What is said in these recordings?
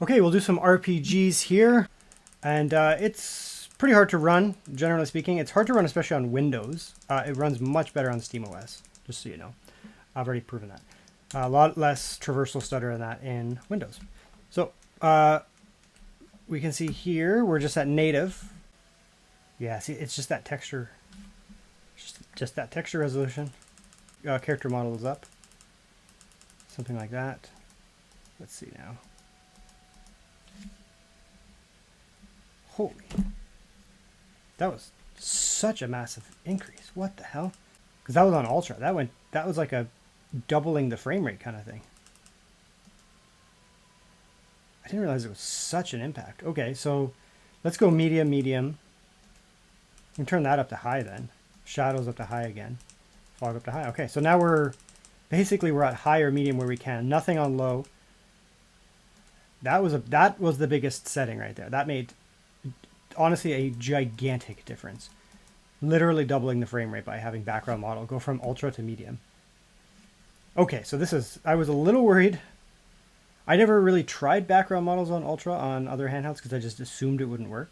Okay, we'll do some RPGs here, and it's pretty hard to run, generally speaking. It's hard to run, especially on Windows. It runs much better on SteamOS, just so you know. I've already proven that. A lot less traversal stutter than that in Windows. So we can see here, we're just at native. Yeah, see, it's just that texture, just that texture resolution. Character model is up. Something like that. Let's see now. Holy, that was such a massive increase. What the hell? Because that was on Ultra. That was like a doubling the frame rate kind of thing. I didn't realize it was such an impact. Okay, so let's go medium. We can turn that up to high then. Shadows up to high again. Fog up to high. Okay, so now we're at high or medium where we can. Nothing on low. That was the biggest setting right there. That made honestly a gigantic difference. Literally doubling the frame rate by having background model go from ultra to medium. Okay, so I was a little worried. I never really tried background models on ultra on other handhelds because I just assumed it wouldn't work.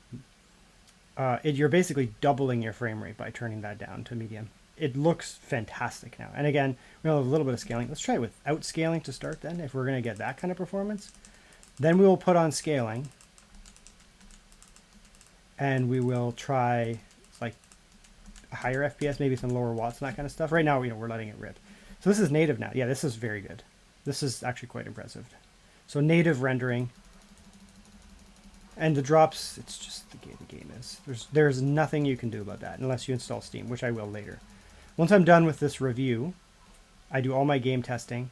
You're basically doubling your frame rate by turning that down to medium. It looks fantastic now. And again, we'll have a little bit of scaling. Let's try it without scaling to start then, if we're going to get that kind of performance. Then we will put on scaling. And we will try like a higher FPS, maybe some lower watts and that kind of stuff. Right now, we're letting it rip. So this is native now. Yeah, this is very good. This is actually quite impressive. So native rendering. And the drops, it's just the game is. There's nothing you can do about that unless you install Steam, which I will later. Once I'm done with this review, I do all my game testing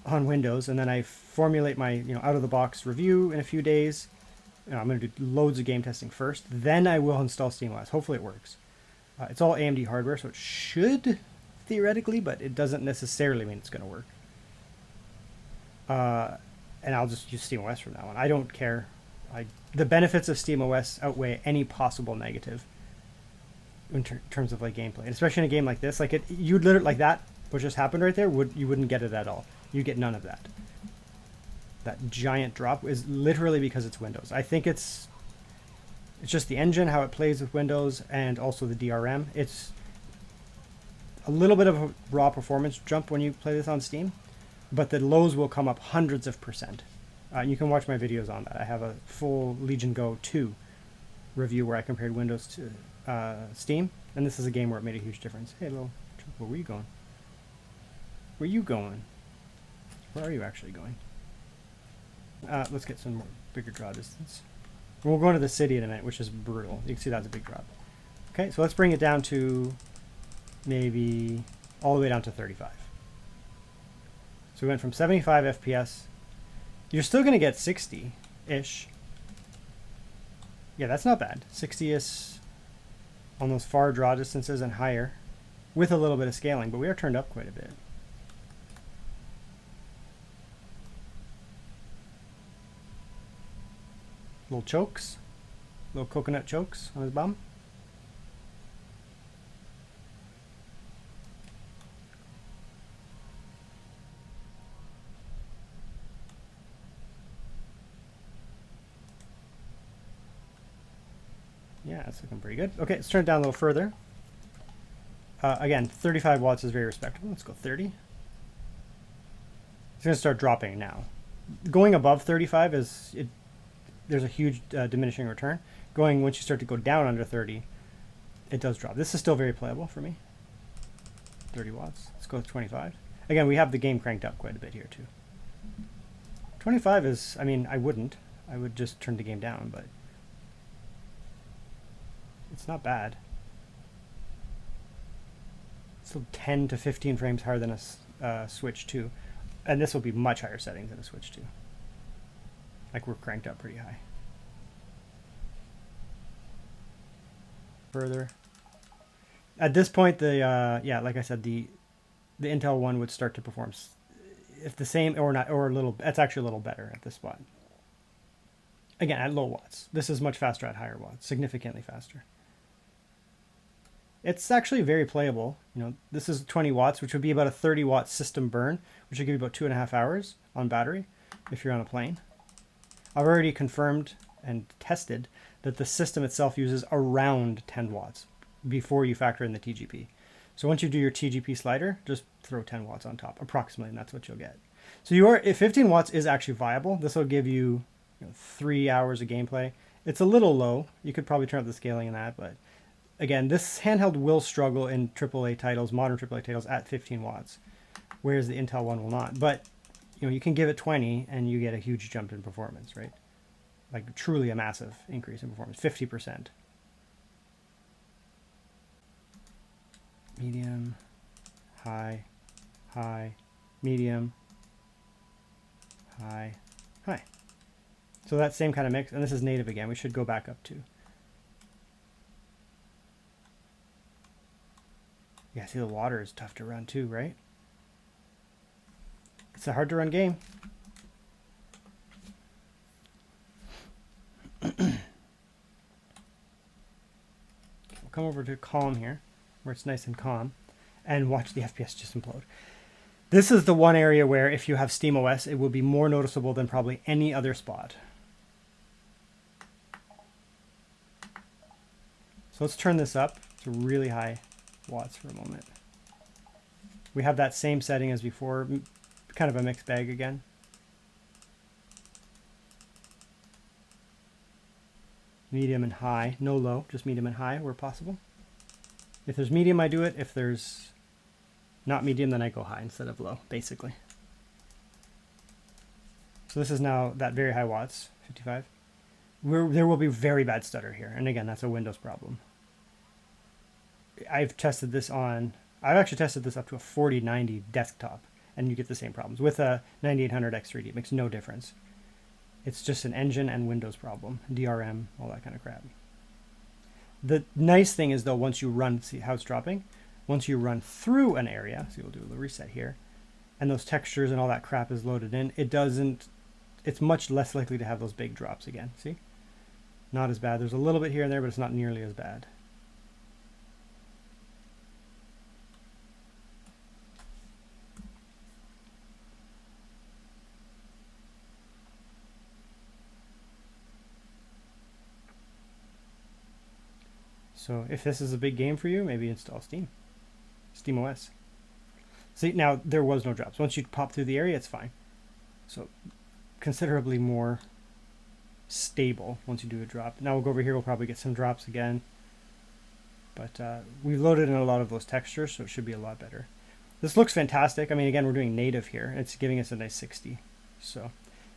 on Windows, and then I formulate my out-of-the-box review in a few days. I'm going to do loads of game testing first. Then I will install SteamOS. Hopefully it works. It's all AMD hardware, so it should theoretically, but it doesn't necessarily mean it's going to work. And I'll just use SteamOS from now on. I don't care. The benefits of SteamOS outweigh any possible negative in terms of like gameplay, and especially in a game like this. Like you'd literally like that, what just happened right there. You wouldn't get it at all. You get none of that. That giant drop is literally because it's Windows. I think it's just the engine, how it plays with Windows, and also the DRM. It's a little bit of a raw performance jump when you play this on Steam, but the lows will come up hundreds of %. You can watch my videos on that. I have a full Legion Go 2 review where I compared Windows to Steam, and this is a game where it made a huge difference. Hey, little, where were you going? Where are you going? Where are you actually going? Let's get some more bigger draw distance. We'll go into the city in a minute, which is brutal. You can see that's a big drop. Okay, so let's bring it down to maybe all the way down to 35. So we went from 75 FPS. You're still going to get 60-ish. Yeah, that's not bad. 60 is on those far draw distances and higher with a little bit of scaling, but we are turned up quite a bit. Little chokes, little coconut chokes on his bum. Yeah, that's looking pretty good. Okay, let's turn it down a little further. Again, 35 watts is very respectable. Let's go 30. It's going to start dropping now. Going above 35 there's a huge diminishing return. Once you start to go down under 30, it does drop. This is still very playable for me. 30 watts. Let's go with 25. Again, we have the game cranked up quite a bit here too. 25 is, I would just turn the game down, but it's not bad. It's still 10 to 15 frames higher than a Switch 2. And this will be much higher settings than a Switch 2. Like we're cranked up pretty high. Further. At this point, like I said, the Intel one would start to perform, if the same or not, or a little. It's actually a little better at this spot. Again, at low watts. This is much faster at higher watts, significantly faster. It's actually very playable. This is 20 watts, which would be about a 30 watt system burn, which would give you about 2.5 hours on battery if you're on a plane. I've already confirmed and tested that the system itself uses around 10 watts before you factor in the TGP. So once you do your TGP slider, just throw 10 watts on top, approximately, and that's what you'll get. So if 15 watts is actually viable, this will give you, 3 hours of gameplay. It's a little low. You could probably turn up the scaling in that, but again, this handheld will struggle in AAA titles, modern AAA titles at 15 watts, whereas the Intel one will not. But you can give it 20 and you get a huge jump in performance, right? Like truly a massive increase in performance, 50%. Medium, high, medium, high. So that same kind of mix, and this is native again. We should go back up to. Yeah, see the water is tough to run too, right? It's a hard to run game. We'll come over to calm here, where it's nice and calm, and watch the FPS just implode. This is the one area where if you have SteamOS, it will be more noticeable than probably any other spot. So let's turn this up to really high watts for a moment. We have that same setting as before, kind of a mixed bag again. Medium and high, no low, just medium and high where possible. If there's medium, I do it. If there's not medium, then I go high instead of low, basically. So this is now that very high watts, 55. There will be very bad stutter here. And again, that's a Windows problem. I've actually tested this up to a 4090 desktop, and you get the same problems. With a 9800 X3D, it makes no difference. It's just an engine and Windows problem, DRM, all that kind of crap. The nice thing is, though, once you run, see how it's dropping? Once you run through an area, so we'll do a reset here, and those textures and all that crap is loaded in, it's much less likely to have those big drops again, see? Not as bad. There's a little bit here and there, but it's not nearly as bad. So if this is a big game for you, maybe install SteamOS. See, now there was no drops. Once you pop through the area, it's fine. So considerably more stable once you do a drop. Now we'll go over here, we'll probably get some drops again. But we've loaded in a lot of those textures, so it should be a lot better. This looks fantastic. I mean, again, we're doing native here. It's giving us a nice 60. So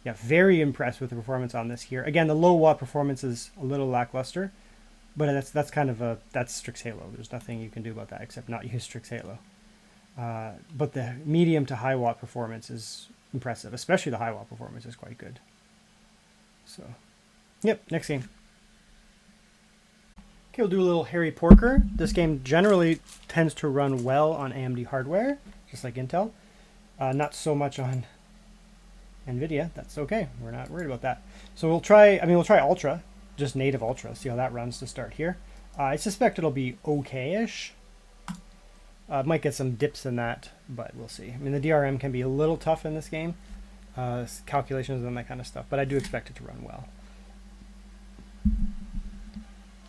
yeah, very impressed with the performance on this here. Again, the low watt performance is a little lackluster. But that's kind of that's Strix-Halo. There's nothing you can do about that except not use Strix-Halo. But the medium to high watt performance is impressive, especially the high watt performance is quite good. So, yep, next game. Okay, we'll do a little Harry Porker. This game generally tends to run well on AMD hardware, just like Intel. Not so much on NVIDIA. That's okay. We're not worried about that. So we'll try Ultra. Just native Ultra, see how that runs to start here. I suspect it'll be okay-ish. Might get some dips in that, but we'll see. I mean, the DRM can be a little tough in this game, calculations and that kind of stuff, but I do expect it to run well.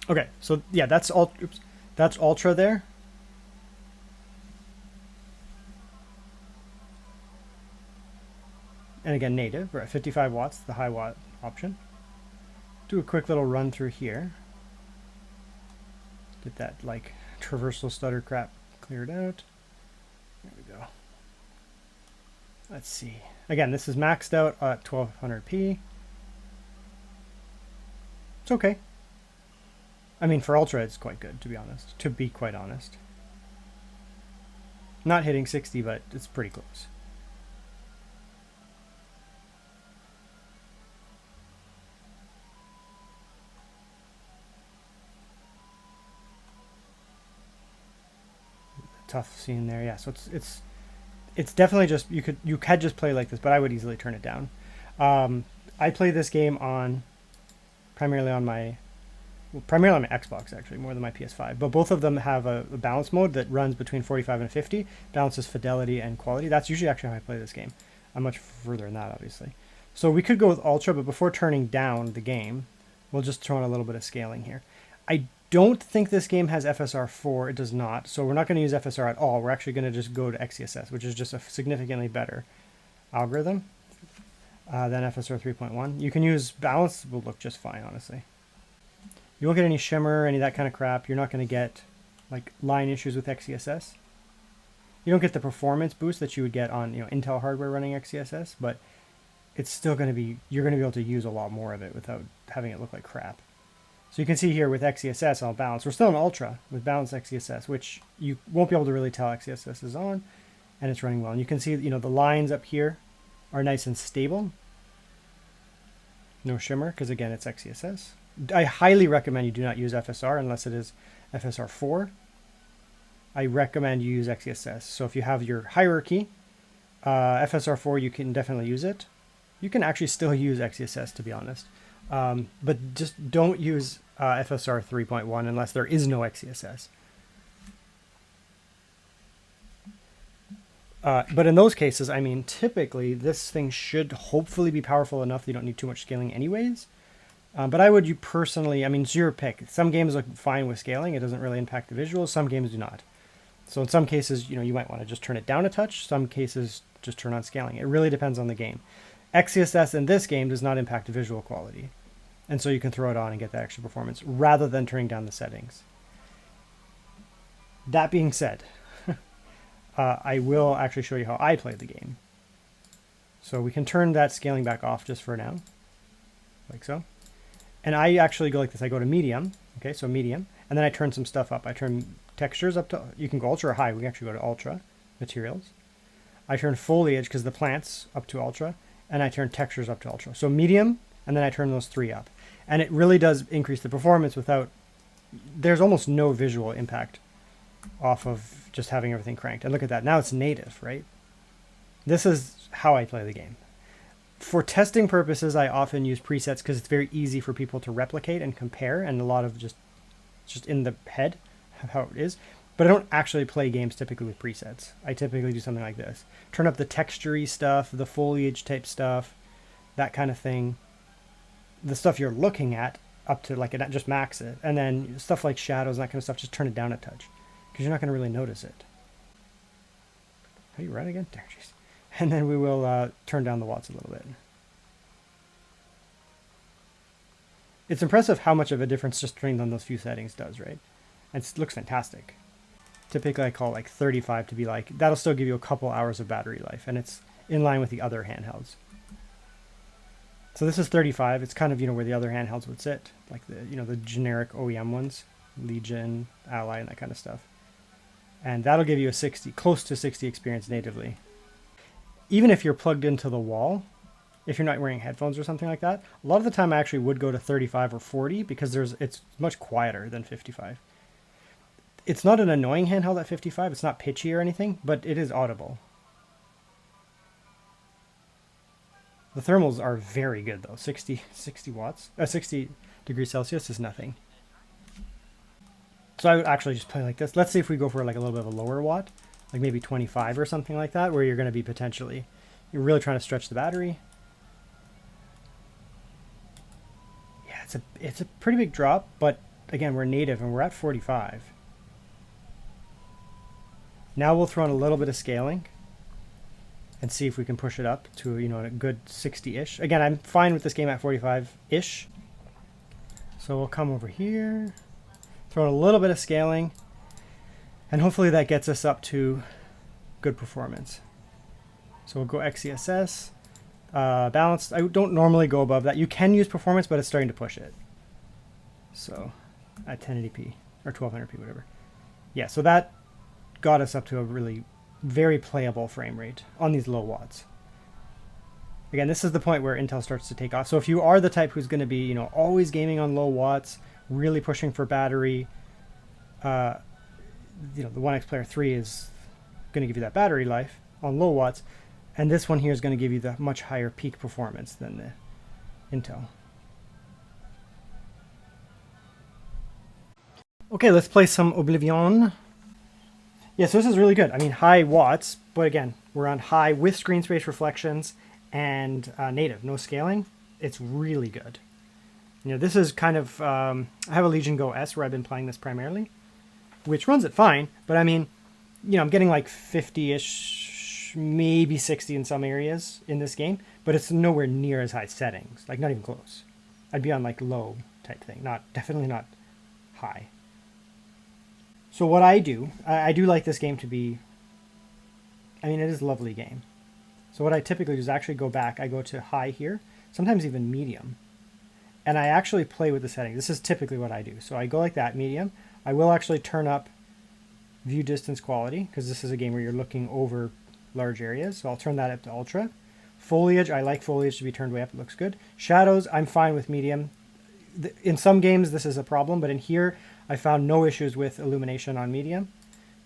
Okay, so yeah, that's Ultra there. And again, native, we're at 55 watts, the high watt option. Do a quick little run through here. Get that like traversal stutter crap cleared out. There we go. Let's see. Again, this is maxed out at 1200p. It's okay. I mean, for Ultra, it's quite good, to be honest. To be quite honest. Not hitting 60, but it's pretty close. Tough scene there, yeah. So it's definitely just you could just play like this, but I would easily turn it down. I play this game primarily on my Xbox actually, more than my PS5. But both of them have a balance mode that runs between 45 and 50, balances fidelity and quality. That's usually actually how I play this game. I'm much further than that, obviously. So we could go with Ultra, but before turning down the game, we'll just throw in a little bit of scaling here. I don't think this game has FSR 4. It does not. So we're not going to use FSR at all. We're actually going to just go to XeSS, which is just a significantly better algorithm than FSR 3.1. You can use balance. Will look just fine, honestly. You won't get any shimmer, any of that kind of crap. You're not going to get like line issues with XeSS. You don't get the performance boost that you would get on Intel hardware running XeSS, but it's still going to be, you're going to be able to use a lot more of it without having it look like crap. So you can see here with XeSS on balance, we're still in Ultra with balanced XeSS, which you won't be able to really tell XeSS is on, and it's running well. And you can see, the lines up here are nice and stable. No shimmer, because again, it's XeSS. I highly recommend you do not use FSR unless it is FSR 4. I recommend you use XeSS. So if you have your hierarchy, FSR 4, you can definitely use it. You can actually still use XeSS, to be honest. But just don't use FSR 3.1 unless there is no XeSS. But in those cases, I mean, typically this thing should hopefully be powerful enough that you don't need too much scaling anyways. But I would, personally, I mean, it's your pick. Some games look fine with scaling. It doesn't really impact the visuals. Some games do not. So in some cases, you might want to just turn it down a touch. Some cases, just turn on scaling. It really depends on the game. XeSS in this game does not impact the visual quality. And so you can throw it on and get that extra performance rather than turning down the settings. That being said, I will actually show you how I play the game. So we can turn that scaling back off just for now, like so. And I actually go like this. I go to medium, okay, so medium, and then I turn some stuff up. I turn textures up to, you can go ultra or high. We can actually go to ultra, materials. I turn foliage, because the plants, up to ultra, and I turn textures up to ultra. So medium, and then I turn those 3 up. And it really does increase the performance without, there's almost no visual impact off of just having everything cranked. And look at that, now it's native, right? This is how I play the game. For testing purposes, I often use presets because it's very easy for people to replicate and compare, and a lot of just in the head of how it is. But I don't actually play games typically with presets. I typically do something like this. Turn up the texture-y stuff, the foliage type stuff, that kind of thing. The stuff you're looking at up to like it, just max it. And then stuff like shadows and that kind of stuff, just turn it down a touch because you're not going to really notice it. How do you run again? There, jeez. And then we will turn down the watts a little bit. It's impressive how much of a difference just turning on those few settings does, right? And it looks fantastic. Typically I call like 35 to be like, that'll still give you a couple hours of battery life, and it's in line with the other handhelds. So this is 35. It's kind of, where the other handhelds would sit, like the generic OEM ones, Legion, Ally, and that kind of stuff. And that'll give you a 60, close to 60 experience natively. Even if you're plugged into the wall, if you're not wearing headphones or something like that, a lot of the time I actually would go to 35 or 40 because it's much quieter than 55. It's not an annoying handheld at 55. It's not pitchy or anything, but it is audible. The thermals are very good though. 60 watts, 60 degrees Celsius is nothing. So I would actually just play like this. Let's see if we go for like a little bit of a lower watt, like maybe 25 or something like that, where you're going to be potentially, you're really trying to stretch the battery. Yeah, it's a pretty big drop, but again, we're native and we're at 45. Now we'll throw in a little bit of scaling and see if we can push it up to, a good 60-ish. Again, I'm fine with this game at 45-ish. So we'll come over here, throw in a little bit of scaling, and hopefully that gets us up to good performance. So we'll go XeSS, balanced. I don't normally go above that. You can use performance, but it's starting to push it. So at 1080p or 1200p, whatever. Yeah, so that got us up to a really very playable frame rate on these low watts. Again, this is the point where Intel starts to take off. So if you are the type who's going to be, always gaming on low watts, really pushing for battery, the ONEXPLAYER 3 is going to give you that battery life on low watts, and this one here is going to give you the much higher peak performance than the Intel. Okay, let's play some Oblivion. Yeah, so this is really good. I mean, high watts, but again, we're on high with screen space reflections and native, no scaling, it's really good. You know, this is kind of, I have a Legion Go S where I've been playing this primarily, which runs it fine, but I mean, you know, I'm getting like 50-ish, maybe 60 in some areas in this game, but it's nowhere near as high settings, like not even close. I'd be on like low type thing, definitely not high. So what I do like this game to be, I mean, it is a lovely game. So what I typically do is actually go back, I go to high here, sometimes even medium, and I actually play with the settings. This is typically what I do. So I go like that, medium. I will actually turn up view distance quality, because this is a game where you're looking over large areas, so I'll turn that up to ultra. Foliage, I like foliage to be turned way up, it looks good. Shadows, I'm fine with medium. In some games this is a problem, but in here I found no issues with illumination on medium.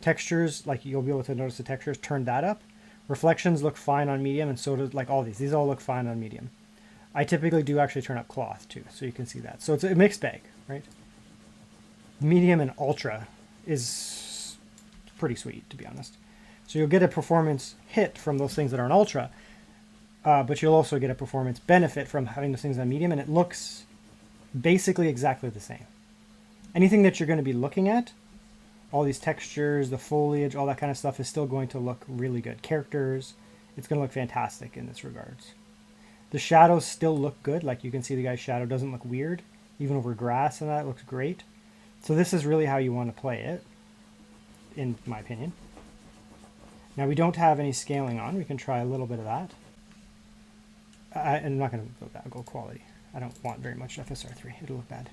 Textures, like you'll be able to notice the textures, turn that up. Reflections look fine on medium, and so does like all these all look fine on medium. I typically do actually turn up cloth too, so you can see that. So it's a mixed bag, right? Medium and ultra is pretty sweet, to be honest. So you'll get a performance hit from those things that are on ultra, but you'll also get a performance benefit from having those things on medium, and it looks basically exactly the same. Anything that you're going to be looking at, all these textures, the foliage, all that kind of stuff is still going to look really good. Characters, it's going to look fantastic in this regards. The shadows still look good. Like you can see the guy's shadow doesn't look weird. Even over grass and that, it looks great. So this is really how you want to play it, in my opinion. Now we don't have any scaling on. We can try a little bit of that. I'm not going to go that. I'll go quality. I don't want very much FSR3. It'll look bad.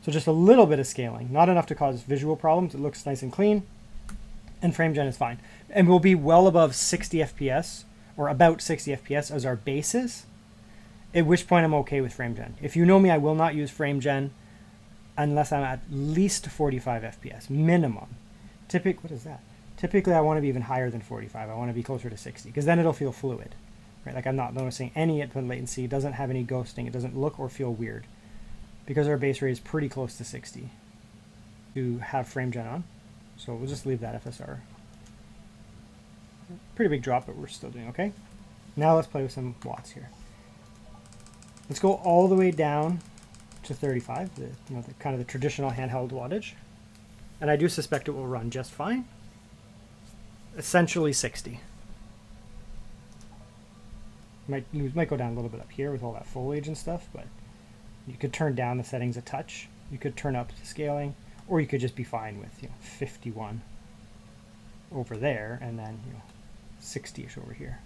So just a little bit of scaling. Not enough to cause visual problems. It looks nice and clean. And Framegen is fine. And we'll be well above 60 FPS, or about 60 FPS as our basis, at which point I'm okay with Framegen. If you know me, I will not use Framegen unless I'm at least 45 FPS, minimum. What is that? Typically, I want to be even higher than 45. I want to be closer to 60, because then it'll feel fluid. Right? Like I'm not noticing any input latency. It doesn't have any ghosting. It doesn't look or feel weird, because our base rate is pretty close to 60 to have Framegen on. So we'll just leave that FSR. Pretty big drop, but we're still doing okay. Now let's play with some watts here. Let's go all the way down to 35, the kind of the traditional handheld wattage. And I do suspect it will run just fine. Essentially 60. Might go down a little bit up here with all that foliage and stuff, but you could turn down the settings a touch. You could turn up the scaling, or you could just be fine with 51 over there, and then 60-ish over here.